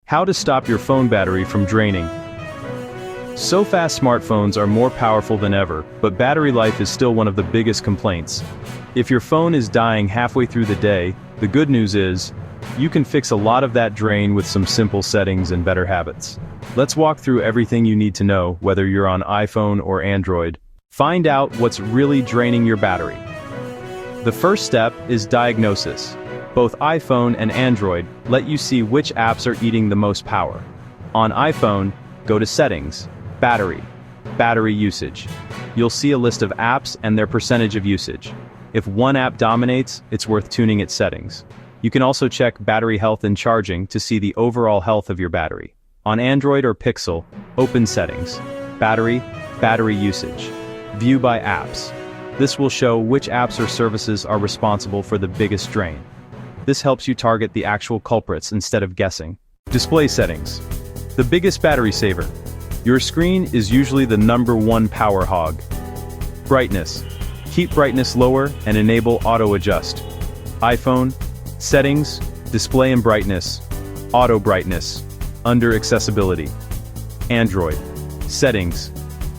How to stop your phone battery from draining. So fast smartphones are more powerful than ever, but battery life is still one of the biggest complaints. If your phone is dying halfway through the day, the good news is, you can fix a lot of that drain with some simple settings and better habits. Let's walk through everything you need to know, whether you're on iPhone or Android. Find out what's really draining your battery. The first step is diagnosis. Both iPhone and Android let you see which apps are eating the most power. On iPhone, go to Settings, Battery usage. You'll see a list of apps and their percentage of usage. If one app dominates, it's worth tuning its settings. You can also check battery health and charging to see the overall health of your battery. On Android or Pixel, open Settings, Battery usage. View by apps. This will show which apps or services are responsible for the biggest drain. This helps you target the actual culprits instead of guessing. Display settings. The biggest battery saver. Your screen is usually the #1 power hog. Brightness. Keep brightness lower and enable auto adjust. iPhone, Settings, Display and Brightness, Auto Brightness, under Accessibility. Android, Settings,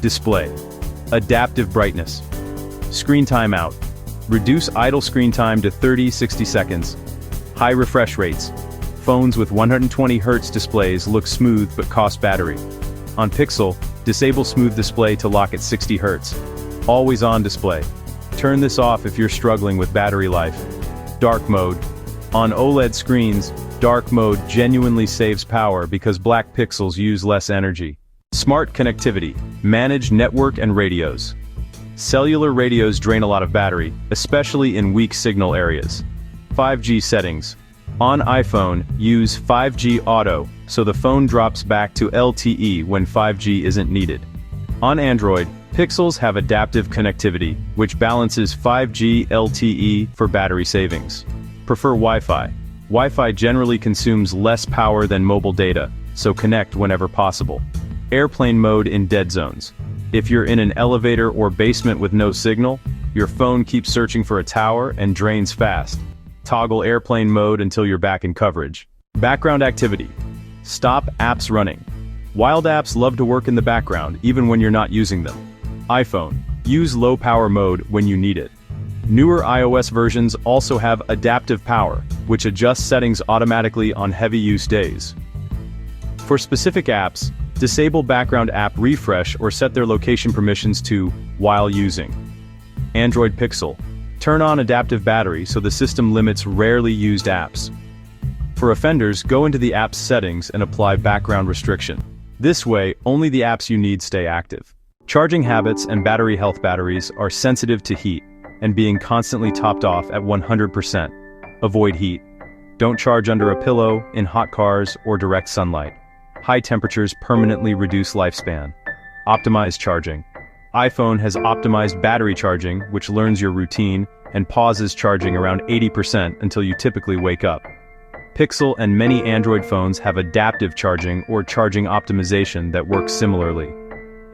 Display, Adaptive Brightness. Screen timeout. Reduce idle screen time to 30-60 seconds. High refresh rates. Phones with 120 Hz displays look smooth but cost battery. On Pixel, disable smooth display to lock at 60 Hz. Always on display. Turn this off if you're struggling with battery life. Dark mode. On OLED screens, dark mode genuinely saves power because black pixels use less energy. Smart connectivity. Manage network and radios. Cellular radios drain a lot of battery, especially in weak signal areas. 5G settings. On iPhone, use 5G Auto, so the phone drops back to LTE when 5G isn't needed. On Android, Pixels have adaptive connectivity, which balances 5G LTE for battery savings. Prefer Wi-Fi. Wi-Fi generally consumes less power than mobile data, so connect whenever possible. Airplane mode in dead zones. If you're in an elevator or basement with no signal, your phone keeps searching for a tower and drains fast. Toggle airplane mode until you're back in coverage. Background activity. Stop apps running. Wild apps love to work in the background even when you're not using them. iPhone. Use low power mode when you need it. Newer iOS versions also have adaptive power, which adjusts settings automatically on heavy use days. For specific apps, disable background app refresh or set their location permissions to while using. Android Pixel. Turn on adaptive battery so the system limits rarely used apps. For offenders, go into the app's settings and apply background restriction. This way, only the apps you need stay active. Charging habits and battery health. Batteries are sensitive to heat and being constantly topped off at 100%. Avoid heat. Don't charge under a pillow, in hot cars, or direct sunlight. High temperatures permanently reduce lifespan. Optimize charging. iPhone has optimized battery charging, which learns your routine and pauses charging around 80% until you typically wake up. Pixel and many Android phones have adaptive charging or charging optimization that works similarly.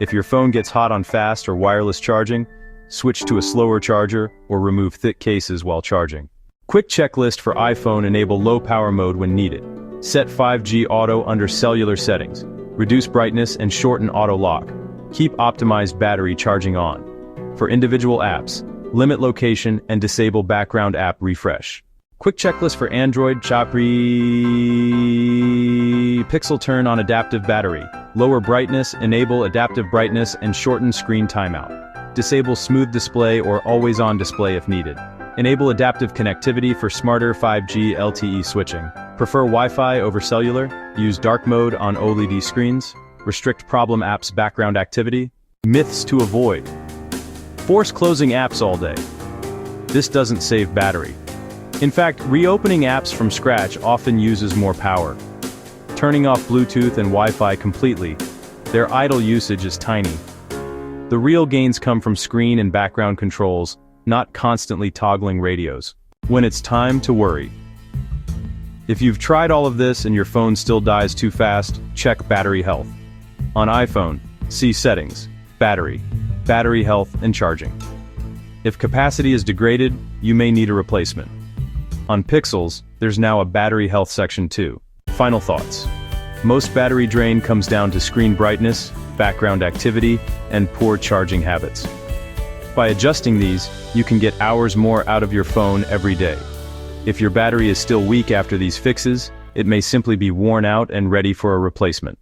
If your phone gets hot on fast or wireless charging, switch to a slower charger or remove thick cases while charging. Quick checklist for iPhone. Enable low power mode when needed. Set 5G Auto under cellular settings. Reduce brightness and shorten auto lock. Keep optimized battery charging on. For individual apps, limit location and disable background app refresh. Quick checklist for Android. Pixel. Turn on adaptive battery. Lower brightness, enable adaptive brightness and shorten screen timeout. Disable smooth display or always on display if needed. Enable adaptive connectivity for smarter 5G LTE switching. Prefer Wi-Fi over cellular. Use dark mode on OLED screens. Restrict problem apps background activity. Myths to avoid. Force closing apps all day. This doesn't save battery. In fact, reopening apps from scratch often uses more power. Turning off Bluetooth and Wi-Fi completely. Their idle usage is tiny. The real gains come from screen and background controls, not constantly toggling radios. When it's time to worry. If you've tried all of this and your phone still dies too fast, check battery health. On iPhone, see Settings, Battery health and charging. If capacity is degraded, you may need a replacement. On Pixels, there's now a battery health section too. Final thoughts. Most battery drain comes down to screen brightness, background activity, and poor charging habits. By adjusting these, you can get hours more out of your phone every day. If your battery is still weak after these fixes, it may simply be worn out and ready for a replacement.